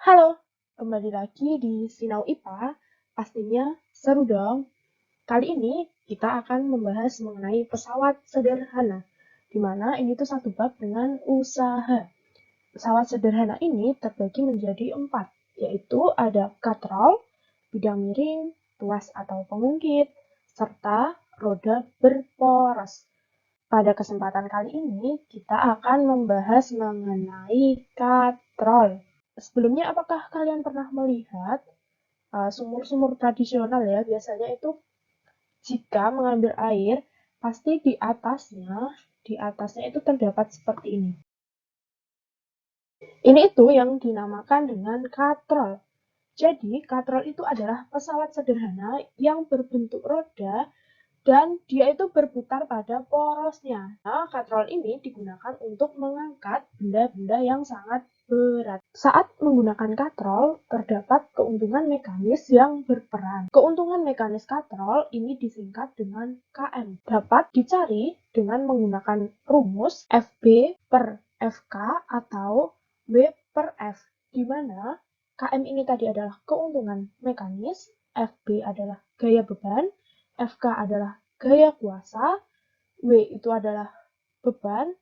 Halo, kembali lagi di Sinau IPA. Pastinya seru dong. Kali ini kita akan membahas mengenai pesawat sederhana, di mana ini tuh satu bab dengan usaha. Pesawat sederhana ini terbagi menjadi 4, yaitu ada katrol, bidang miring, tuas atau pengungkit, serta roda berporos. Pada kesempatan kali ini, kita akan membahas mengenai katrol. Sebelumnya, apakah kalian pernah melihat sumur-sumur tradisional ya? Biasanya itu jika mengambil air, pasti di atasnya itu terdapat seperti ini. Ini itu yang dinamakan dengan katrol. Jadi, katrol itu adalah pesawat sederhana yang berbentuk roda dan dia itu berputar pada porosnya. Nah, katrol ini digunakan untuk mengangkat benda-benda yang sangat berat. Saat menggunakan katrol, terdapat keuntungan mekanis yang berperan. Keuntungan mekanis katrol ini disingkat dengan KM. Dapat dicari dengan menggunakan rumus FB per FK atau W per F, di mana KM ini tadi adalah keuntungan mekanis, FB adalah gaya beban, FK adalah gaya kuasa, W itu adalah beban,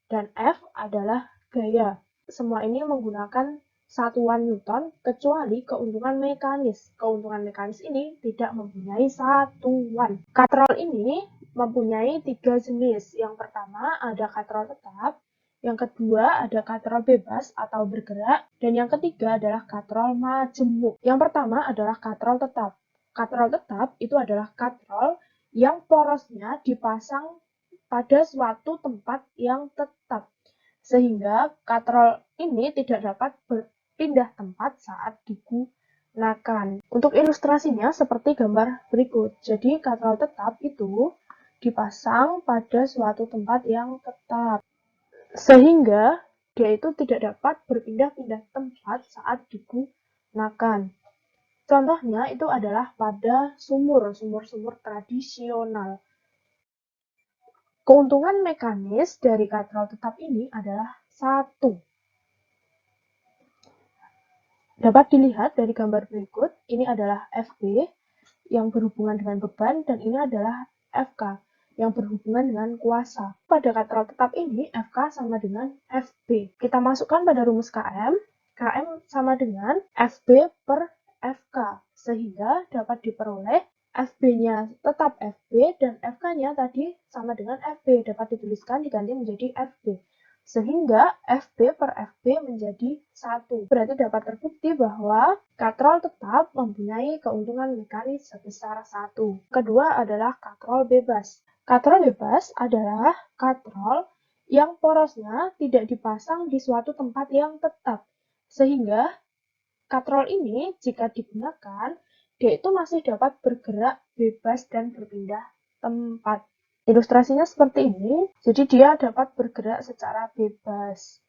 dan F adalah gaya. Semua ini menggunakan satuan Newton kecuali keuntungan mekanis. Keuntungan mekanis ini tidak mempunyai satuan. Katrol ini mempunyai 3 jenis. Yang pertama ada katrol tetap, yang kedua ada katrol bebas atau bergerak, dan yang ketiga adalah katrol majemuk. Yang pertama adalah katrol tetap. Katrol tetap itu adalah katrol yang porosnya dipasang pada suatu tempat yang tetap, sehingga katrol ini tidak dapat berpindah tempat saat digunakan. Untuk ilustrasinya seperti gambar berikut. Jadi katrol tetap itu dipasang pada suatu tempat yang tetap, sehingga dia itu tidak dapat berpindah-pindah tempat saat digunakan. Contohnya itu adalah pada sumur tradisional. Keuntungan mekanis dari katrol tetap ini adalah 1. Dapat dilihat dari gambar berikut, ini adalah FB yang berhubungan dengan beban dan ini adalah FK yang berhubungan dengan kuasa. Pada katrol tetap ini, FK sama dengan FB. Kita masukkan pada rumus KM, KM sama dengan FB per FK, sehingga dapat diperoleh FB-nya tetap FB dan FK-nya tadi sama dengan FB, dapat dituliskan diganti menjadi FB. Sehingga FB per FB menjadi 1. Berarti dapat terbukti bahwa katrol tetap mempunyai keuntungan mekanis sebesar 1. Kedua adalah katrol bebas. Katrol bebas adalah katrol yang porosnya tidak dipasang di suatu tempat yang tetap. Sehingga katrol ini jika digunakan, dia itu masih dapat bergerak bebas dan berpindah tempat. Ilustrasinya seperti ini, jadi dia dapat bergerak secara bebas.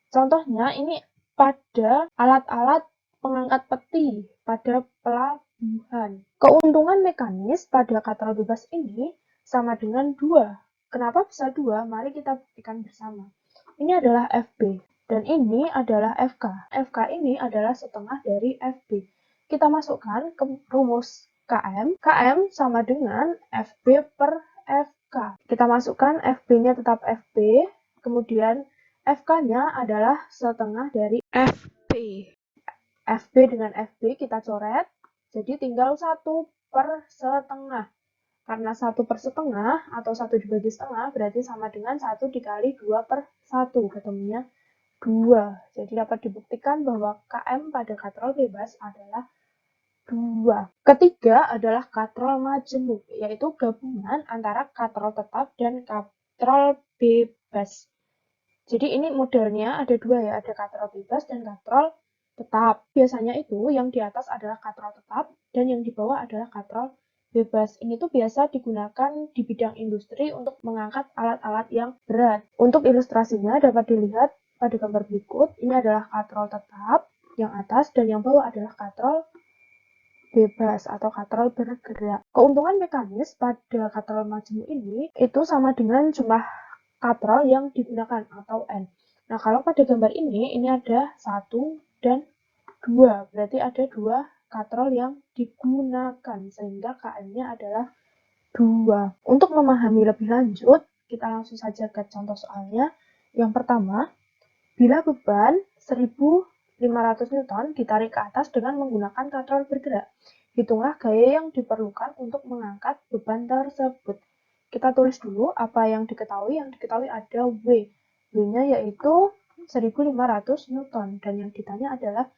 Contohnya ini pada alat-alat pengangkat peti pada pelabuhan. Keuntungan mekanis pada katrol bebas ini sama dengan 2. Kenapa bisa 2? Mari kita buktikan bersama. Ini adalah FB dan ini adalah FK. FK ini adalah setengah dari FB. Kita masukkan ke rumus KM. KM sama dengan FB per FK. Kita masukkan FB-nya tetap FB, kemudian FK-nya adalah setengah dari FB. FB dengan FB kita coret, jadi tinggal 1 per setengah. Karena 1 per setengah atau 1 dibagi setengah berarti sama dengan 1 dikali 2 per 1, ketemunya 2. Jadi dapat dibuktikan bahwa KM pada katrol bebas adalah 2. Ketiga adalah katrol majemuk, yaitu gabungan antara katrol tetap dan katrol bebas. Jadi ini modelnya ada 2 ya, ada katrol bebas dan katrol tetap. Biasanya itu yang di atas adalah katrol tetap dan yang di bawah adalah katrol bebas. Ini tuh biasa digunakan di bidang industri untuk mengangkat alat-alat yang berat. Untuk ilustrasinya dapat dilihat pada gambar berikut. Ini adalah katrol tetap yang atas dan yang bawah adalah katrol bebas atau katrol bergerak. Keuntungan mekanis pada katrol majemuk ini itu sama dengan jumlah katrol yang digunakan atau N. Nah, kalau pada gambar ini ada 1 dan 2. Berarti ada 2 katrol yang digunakan, sehingga KM-nya adalah 2. Untuk memahami lebih lanjut, kita langsung saja ke contoh soalnya. Yang pertama, bila beban 1500 Newton ditarik ke atas dengan menggunakan katrol bergerak, hitunglah gaya yang diperlukan untuk mengangkat beban tersebut. Kita tulis dulu apa yang diketahui. Yang diketahui ada W. W-nya yaitu 1500 Newton. Dan yang ditanya adalah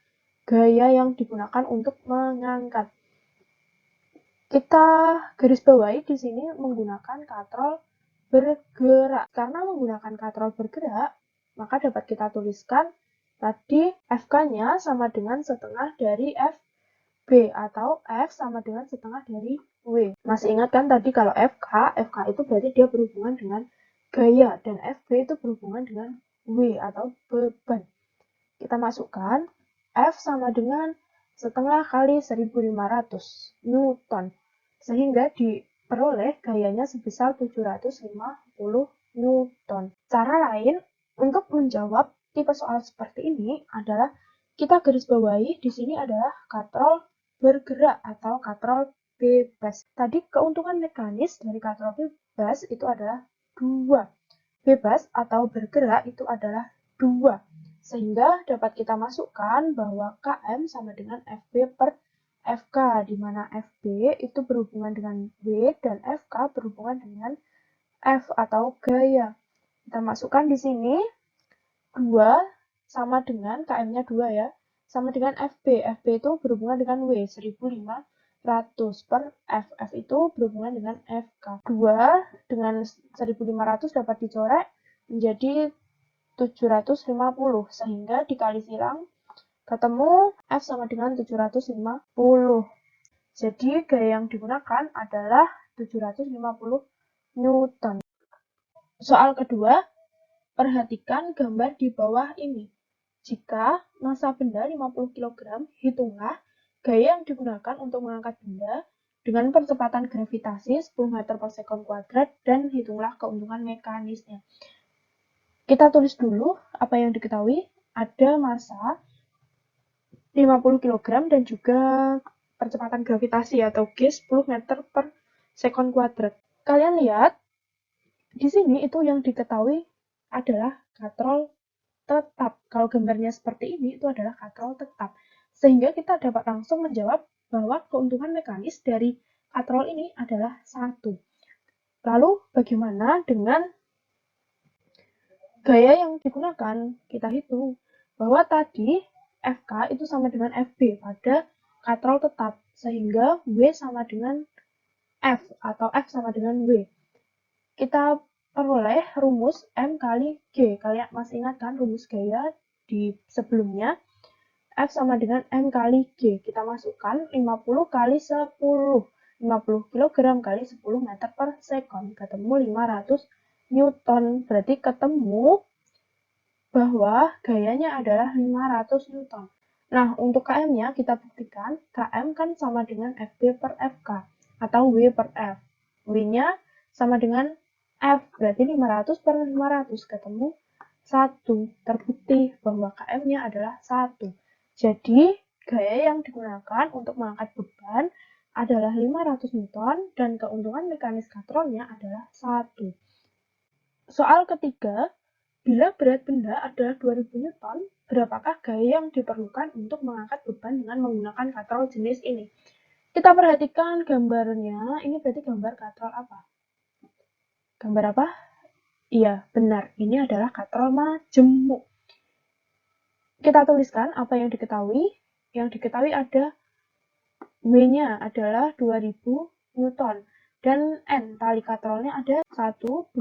gaya yang digunakan untuk mengangkat. Kita garis bawahi di sini menggunakan katrol bergerak. Karena menggunakan katrol bergerak, maka dapat kita tuliskan tadi FK-nya sama dengan setengah dari FB, atau F sama dengan setengah dari W. Masih ingat kan tadi kalau FK itu berarti dia berhubungan dengan gaya, dan FB itu berhubungan dengan W atau beban. Kita masukkan F sama dengan setengah kali 1500 Newton, sehingga diperoleh gayanya sebesar 750 Newton. Cara lain untuk menjawab tipe soal seperti ini adalah kita garis bawahi di sini adalah katrol bergerak atau katrol bebas. Tadi keuntungan mekanis dari katrol bebas itu adalah 2. Bebas atau bergerak itu adalah 2. Sehingga dapat kita masukkan bahwa KM sama dengan FB per FK, di mana FB itu berhubungan dengan W dan FK berhubungan dengan F atau gaya. Kita masukkan di sini 2 sama dengan KM-nya 2 ya, sama dengan FB. FB itu berhubungan dengan W, 1500 per F. F itu berhubungan dengan FK. 2 dengan 1500 dapat dicoret menjadi 750, sehingga dikali silang ketemu F sama dengan 750. Jadi gaya yang digunakan adalah 750 Newton. Soal kedua, perhatikan gambar di bawah ini. Jika massa benda 50 kg, hitunglah gaya yang digunakan untuk mengangkat benda dengan percepatan gravitasi 10 meter per sekon kuadrat, dan hitunglah keuntungan mekanisnya. Kita tulis dulu apa yang diketahui. Ada massa 50 kg dan juga percepatan gravitasi atau G 10 meter per sekon kuadrat. Kalian lihat, di sini itu yang diketahui adalah katrol tetap. Kalau gambarnya seperti ini, itu adalah katrol tetap. Sehingga kita dapat langsung menjawab bahwa keuntungan mekanis dari katrol ini adalah 1. Lalu, bagaimana dengan gaya yang digunakan? Kita hitung bahwa tadi FK itu sama dengan FB pada katrol tetap, sehingga W sama dengan F atau F sama dengan W. Kita peroleh rumus M kali G. Kalian masih ingat kan rumus gaya di sebelumnya? F sama dengan M kali G. Kita masukkan 50 kali 10. 50 kg kali 10 meter per sekon. Ketemu 500 Newton. Berarti ketemu bahwa gayanya adalah 500 Newton. Nah, untuk KM-nya kita buktikan, KM kan sama dengan FB per FK, atau W per F. W-nya sama dengan F, berarti 500 per 500, ketemu 1. Terbukti bahwa KM-nya adalah 1. Jadi, gaya yang digunakan untuk mengangkat beban adalah 500 Newton, dan keuntungan mekanis katrolnya adalah 1. Soal ketiga, bila berat benda adalah 2000 Newton, berapakah gaya yang diperlukan untuk mengangkat beban dengan menggunakan katrol jenis ini? Kita perhatikan gambarnya, ini berarti gambar katrol apa? Gambar apa? Iya, benar, ini adalah katrol majemuk. Kita tuliskan apa yang diketahui. Yang diketahui ada W-nya adalah 2000 Newton, dan N, tali katrolnya ada 1, 2,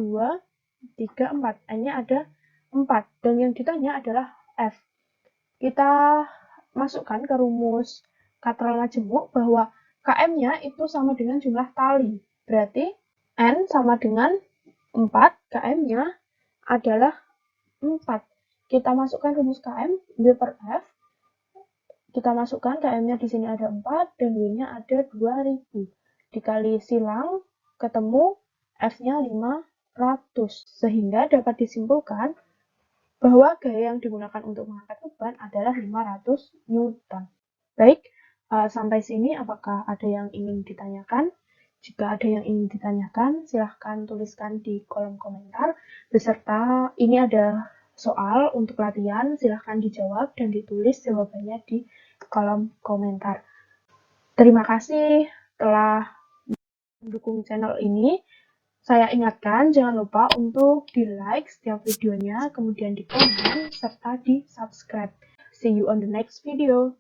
3, 4. N-nya ada 4. Dan yang ditanya adalah F. Kita masukkan ke rumus katrol majemuk bahwa KM-nya itu sama dengan jumlah tali. Berarti N sama dengan 4, KM-nya adalah 4. Kita masukkan rumus KM, W per F. Kita masukkan KM-nya di sini ada 4 dan W-nya ada 2000. Dikali silang ketemu F-nya 500. Sehingga dapat disimpulkan bahwa gaya yang digunakan untuk mengangkat beban adalah 500 Newton. Baik, sampai sini apakah ada yang ingin ditanyakan? Jika ada yang ingin ditanyakan, silahkan tuliskan di kolom komentar. Beserta ini ada soal untuk latihan, silahkan dijawab dan ditulis jawabannya di kolom komentar. Terima kasih telah mendukung channel ini. Saya ingatkan, jangan lupa untuk di-like setiap videonya, kemudian di komen, serta di-subscribe. See you on the next video.